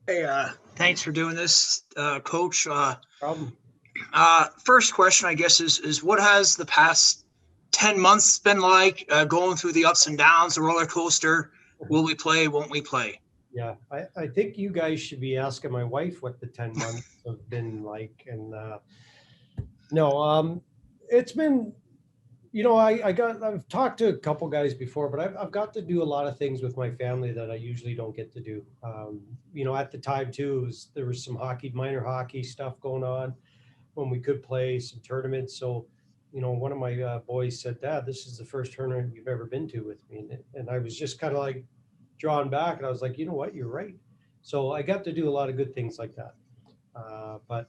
Hey, thanks for doing this, Coach. Problem. First question, I guess, is what has the past 10 months been like, going through the ups and downs, the roller coaster? Will we play? Won't we play? Yeah, I think you guys should be asking my wife what the 10 months have been like. And no, it's been, I've talked to a couple guys before, but I've got to do a lot of things with my family that I usually don't get to do. At the time too, there was some minor hockey stuff going on when we could play some tournaments. So, one of my boys said, "Dad, this is the first tournament you've ever been to with me." And I was just kind of like drawn back, and I was like, you know what, you're right. So I got to do a lot of good things like that. But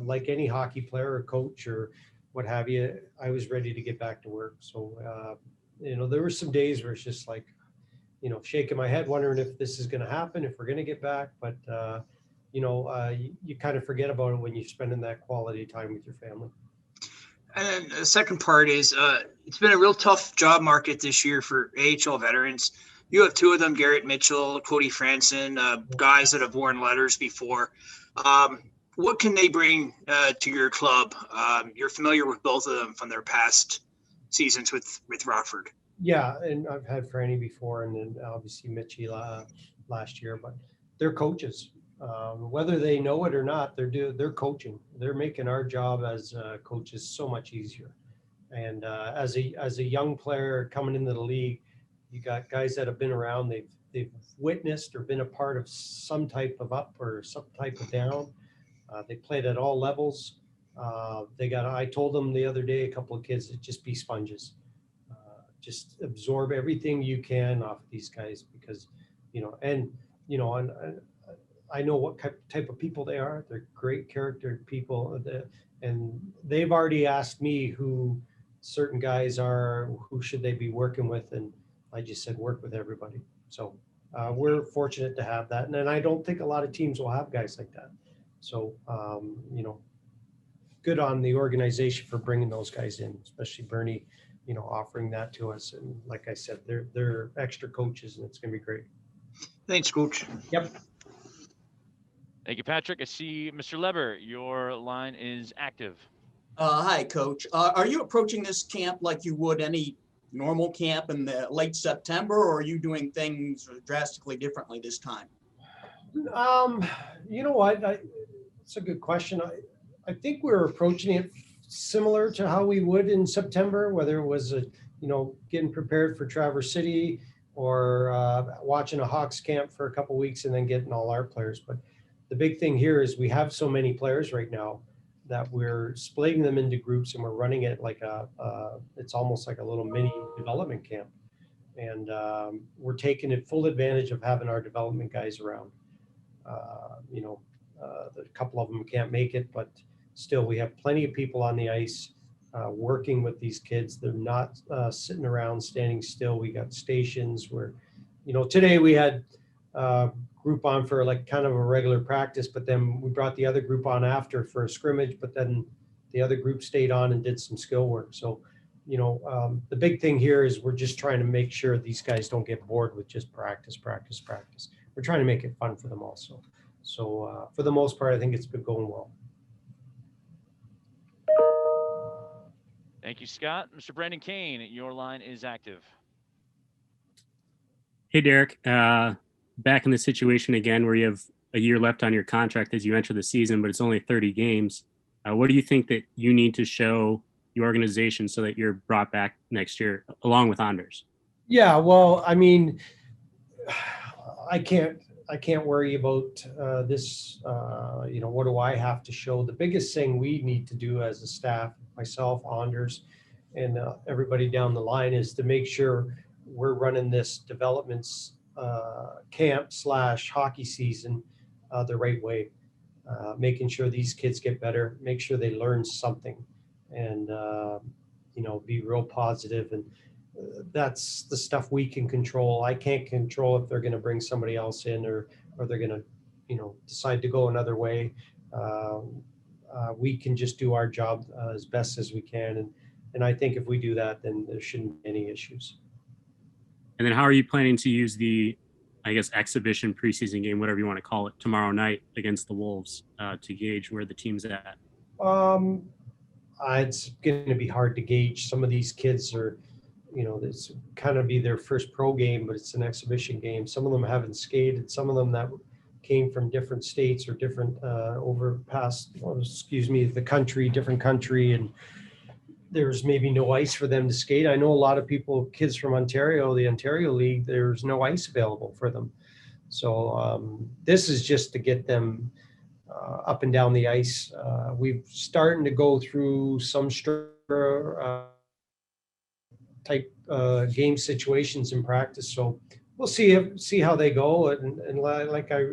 like any hockey player or coach or what have you, I was ready to get back to work. So, there were some days where it's just like, shaking my head, wondering if this is going to happen, if we're going to get back. But, you kind of forget about it when you're spending that quality time with your family. And then the second part is, it's been a real tough job market this year for AHL veterans. You have two of them, Garrett Mitchell, Cody Franson, guys that have worn letters before. What can they bring to your club? You're familiar with both of them from their past seasons with Rockford. Yeah, and I've had Franny before, and then obviously Mitchie last year. But they're coaches, whether they know it or not. They're coaching. They're making our job as coaches so much easier. And as a young player coming into the league, you got guys that have been around. They've witnessed or been a part of some type of up or some type of down. They played at all levels. I told them the other day, a couple of kids, to just be sponges. Just absorb everything you can off these guys because, and I know what type of people they are. They're great character people, and they've already asked me who certain guys are, who should they be working with, and I just said work with everybody. So we're fortunate to have that, and then I don't think a lot of teams will have guys like that. So good on the organization for bringing those guys in, especially Bernie, offering that to us. And like I said, they're extra coaches, and it's going to be great. Thanks, Coach. Yep. Thank you, Patrick. I see Mr. Leber, your line is active. Hi, Coach. Are you approaching this camp like you would any normal camp in the late September, or are you doing things drastically differently this time? You know what? It's a good question. I think we're approaching it similar to how we would in September, whether it was getting prepared for Traverse City or watching a Hawks camp for a couple weeks and then getting all our players. But the big thing here is we have so many players right now that we're splitting them into groups and we're running it like it's almost like a little mini development camp. And we're taking it full advantage of having our development guys around. A couple of them can't make it, but still we have plenty of people on the ice working with these kids. They're not sitting around standing still. We got stations where, today we had group on for like kind of a regular practice, but then we brought the other group on after for a scrimmage, but then the other group stayed on and did some skill work. So, the big thing here is we're just trying to make sure these guys don't get bored with just practice. We're trying to make it fun for them also. So for the most part, I think it's been going well. Thank you, Scott. Mr. Brandon Kane, your line is active. Hey, Derek. Back in the situation again where you have a year left on your contract as you enter the season, but it's only 30 games. What do you think that you need to show the organization so that you're brought back next year along with Anders? Yeah, well, I mean, I can't worry about this. What do I have to show? The biggest thing we need to do as a staff, myself, Anders, and everybody down the line, is to make sure we're running this developments camp / hockey season the right way. Making sure these kids get better, make sure they learn something, and be real positive. And that's the stuff we can control. I can't control if they're going to bring somebody else in or they're going to decide to go another way. We can just do our job as best as we can, and I think if we do that, then there shouldn't be any issues. And then how are you planning to use the I guess, exhibition preseason game, whatever you want to call it, tomorrow night against the Wolves to gauge where the team's at? It's going to be hard to gauge. Some of these kids are, it's kind of be their first pro game, but it's an exhibition game. Some of them haven't skated. Some of them that came from different states or different the country, different country, and there's maybe no ice for them to skate. I know a lot of kids from Ontario, the Ontario League, there's no ice available for them. So this is just to get them up and down the ice. We've starting to go through some type game situations in practice. So we'll see how they go. And like I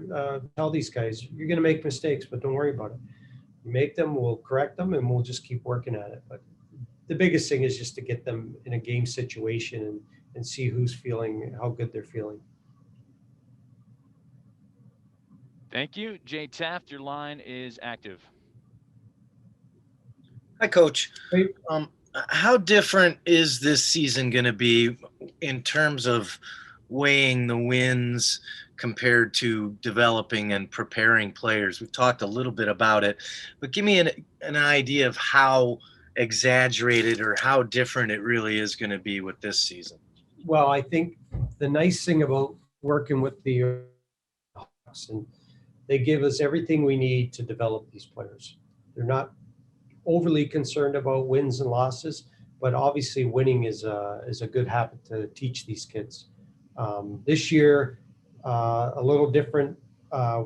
tell these guys, you're going to make mistakes, but don't worry about it. You make them, we'll correct them, and we'll just keep working at it. But the biggest thing is just to get them in a game situation and see who's feeling, how good they're feeling. Thank you. Jay Taft, your line is active. Hi, Coach. Hey. How different is this season going to be in terms of weighing the wins compared to developing and preparing players? We've talked a little bit about it, but give me an idea of how exaggerated or how different it really is going to be with this season. Well, I think the nice thing about working with the Hawks, and they give us everything we need to develop these players. They're not overly concerned about wins and losses, but obviously winning is a good habit to teach these kids. This year, a little different.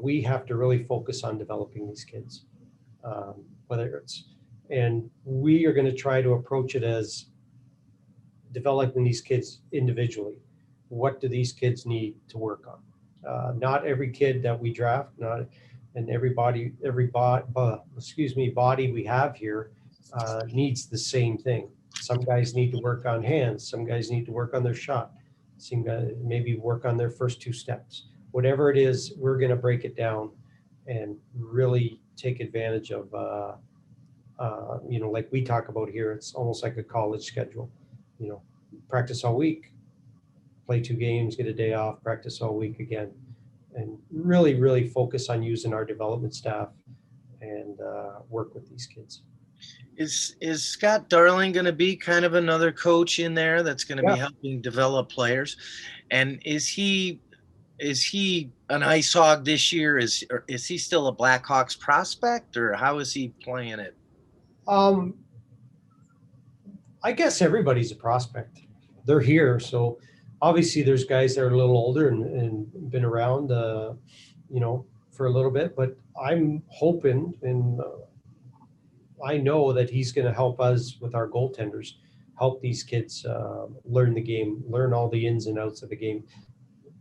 We have to really focus on developing these kids, and we are going to try to approach it as developing these kids individually. What do these kids need to work on? Not every kid that we draft, and body we have here needs the same thing. Some guys need to work on hands. Some guys need to work on their shot. Some guys maybe work on their first two steps. Whatever it is, we're going to break it down and really take advantage of, like we talk about here, it's almost like a college schedule. Practice all week, play 2 games, get a day off, practice all week again, and really, really focus on using our development staff and work with these kids. Is Scott Darling going to be kind of another coach in there that's going to be helping develop players? And is he an IceHog this year? Is he still a Blackhawks prospect, or how is he playing it? I guess everybody's a prospect. They're here, so obviously there's guys that are a little older and been around, for a little bit. But I'm hoping, and I know that he's going to help us with our goaltenders, help these kids learn the game, learn all the ins and outs of the game.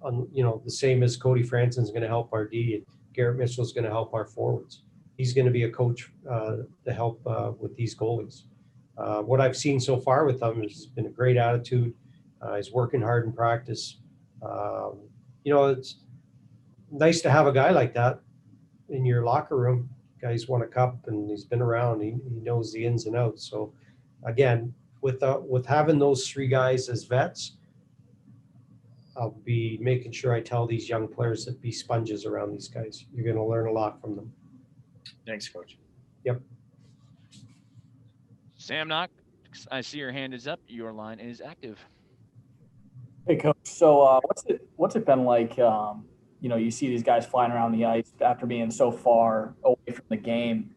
The same as Cody Franson is going to help our D, and Garrett Mitchell is going to help our forwards. He's going to be a coach to help with these goalies. What I've seen so far with him has been a great attitude. He's working hard in practice. It's nice to have a guy like that in your locker room. Guy's won a cup and he's been around. He knows the ins and outs. So again, with having those 3 guys as vets, I'll be making sure I tell these young players to be sponges around these guys. You're going to learn a lot from them. Thanks, Coach. Yep. Sam Knock, I see your hand is up. Your line is active. Hey, Coach. So what's it been like? You see these guys flying around the ice after being so far away from the game.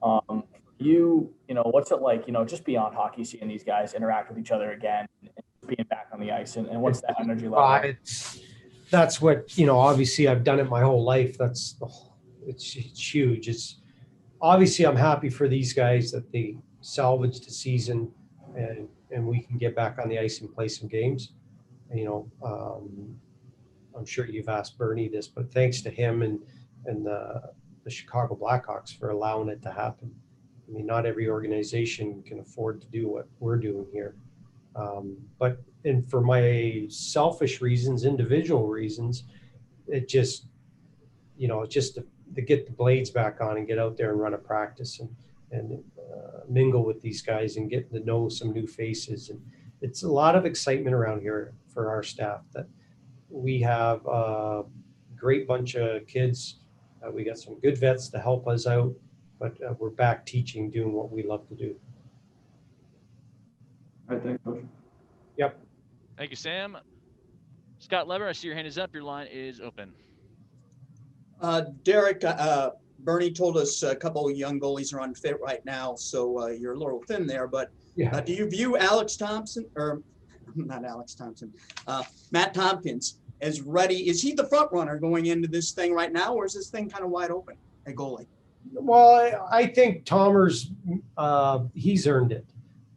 What's it like, just beyond hockey, seeing these guys interact with each other again and being back on the ice, and what's that energy level? That's what, obviously I've done it my whole life. It's huge. It's obviously I'm happy for these guys that they salvaged the season and we can get back on the ice and play some games. I'm sure you've asked Bernie this, but thanks to him and the Chicago Blackhawks for allowing it to happen. I mean, not every organization can afford to do what we're doing here. But for my selfish reasons, individual reasons, it just, to get the blades back on and get out there and run a practice and mingle with these guys and get to know some new faces. And it's a lot of excitement around here for our staff that we have a great bunch of kids. We got some good vets to help us out, but we're back teaching, doing what we love to do. All right, thanks, Coach. Yep. Thank you, Sam. Scott Lever, I see your hand is up. Your line is open. Derek, Bernie told us a couple of young goalies are unfit right now, so you're a little thin there. But Yeah. do you view Alex Thompson, or not Alex Thompson, Matt Tompkins as ready? Is he the front runner going into this thing right now, or is this thing kind of wide open at goalie? Well, I think Tommers, he's earned it.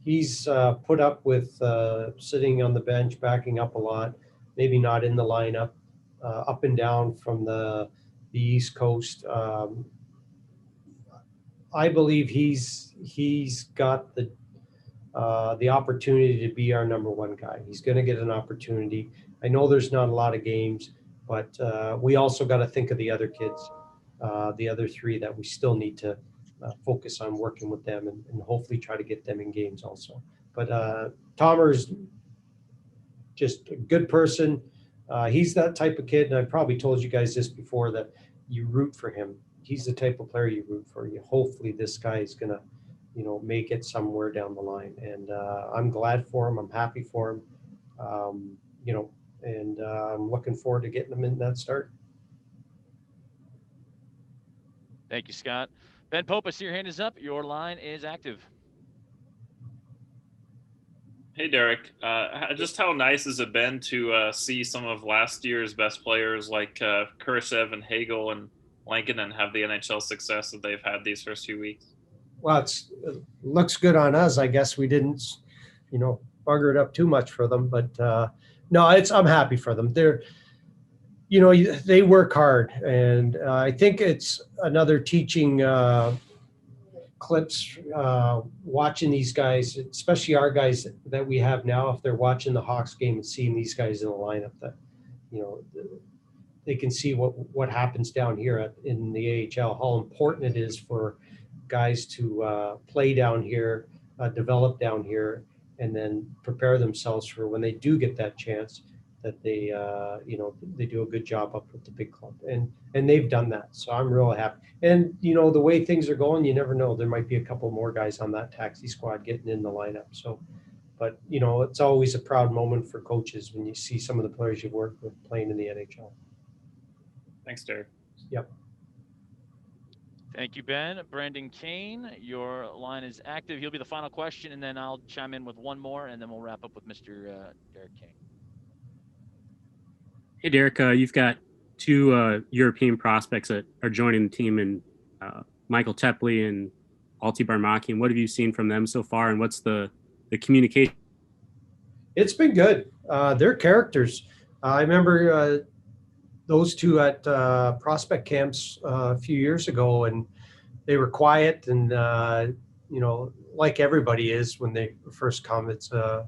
He's put up with sitting on the bench, backing up a lot, maybe not in the lineup, up and down from the East Coast. I believe he's got the opportunity to be our number one guy. He's going to get an opportunity. I know there's not a lot of games, but we also got to think of the other kids, the other three that we still need to focus on working with them and hopefully try to get them in games also. But Tomer's just a good person. He's that type of kid, and I probably told you guys this before, that you root for him. He's the type of player you root for. Hopefully this guy is going to, make it somewhere down the line. And I'm glad for him. I'm happy for him. And I'm looking forward to getting him in that start. Thank you, Scott. Ben Pope, I see your hand is up. Your line is active. Hey, Derek. Just how nice has it been to see some of last year's best players like Kurashev and Hagel and Lankinen have the NHL success that they've had these first few weeks? Well, it looks good on us. I guess we didn't, bugger it up too much for them. But no, I'm happy for them. They're, they work hard. And I think it's another teaching clips, watching these guys, especially our guys that we have now, if they're watching the Hawks game and seeing these guys in the lineup, that, they can see what happens down here in the AHL, how important it is for guys to play down here, develop down here, and then prepare themselves for when they do get that chance, that they, they do a good job up with the big club. And they've done that. So I'm real happy. And, the way things are going, you never know. There might be a couple more guys on that taxi squad getting in the lineup. So, but, it's always a proud moment for coaches when you see some of the players you've worked with playing in the NHL. Thanks, Derek. Yep. Thank you, Ben. Brandon Kane, your line is active. He'll be the final question, and then I'll chime in with one more, and then we'll wrap up with Mr. Derek King. Hey, Derek, you've got two European prospects that are joining the team, and Michael Tepley and Alti Barmakian. What have you seen from them so far, and what's the communication? It's been good. They're characters. I remember those two at prospect camps a few years ago, and they were quiet and, like everybody is when they first come. It's a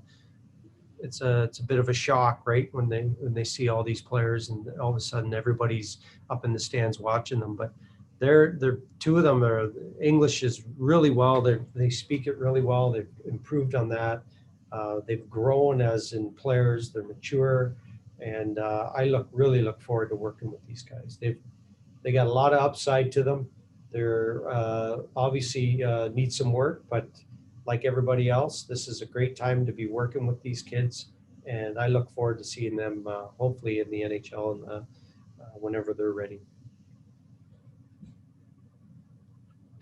bit of a shock, right? When they see all these players and all of a sudden everybody's up in the stands watching them. But they're two of them are English is really well. They speak it really well. They've improved on that. They've grown as in players. They're mature, and I really look forward to working with these guys. They got a lot of upside to them. They're obviously need some work, but like everybody else, this is a great time to be working with these kids, and I look forward to seeing them hopefully in the NHL and whenever they're ready.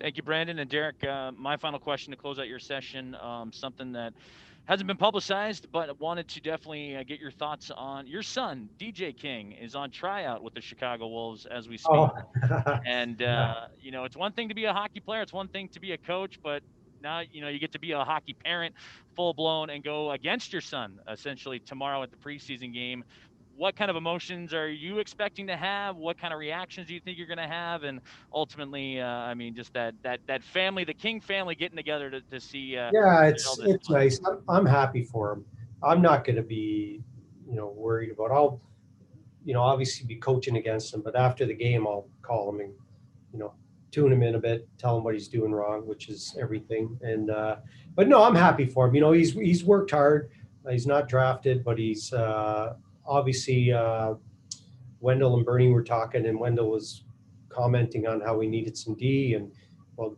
Thank you, Brandon. And Derek, my final question to close out your session, something that hasn't been publicized, but wanted to definitely get your thoughts on your son, DJ King, is on tryout with the Chicago Wolves as we speak. Oh. And, it's one thing to be a hockey player. It's one thing to be a coach, but now, you get to be a hockey parent full blown and go against your son essentially tomorrow at the preseason game. What kind of emotions are you expecting to have? What kind of reactions do you think you're going to have? And ultimately, just that family, the King family getting together to see. Yeah, it's nice. I'm happy for him. I'm not going to be, worried about. I'll, obviously be coaching against him, but after the game, I'll call him and, tune him in a bit, tell him what he's doing wrong, which is everything. And but no, I'm happy for him. He's worked hard. He's not drafted, but he's obviously, Wendell and Bernie were talking, and Wendell was commenting on how we needed some D. And well,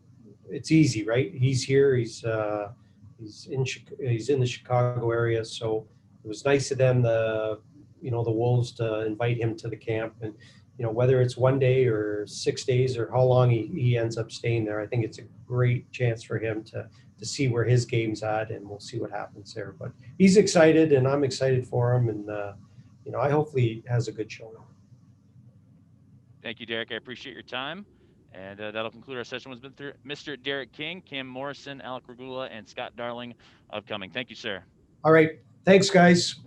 it's easy, right? He's here. He's in the Chicago area, so it was nice of them, the Wolves, to invite him to the camp. And whether it's 1 day or 6 days or how long he ends up staying there, I think it's a great chance for him to see where his game's at, and we'll see what happens there. But he's excited, and I'm excited for him, and I hopefully he has a good showing. Thank you, Derek. I appreciate your time. And that'll conclude our session with Mr. Derek King, Cam Morrison, Alec Regula, and Scott Darling of Cumming. Thank you, sir. All right. Thanks, guys.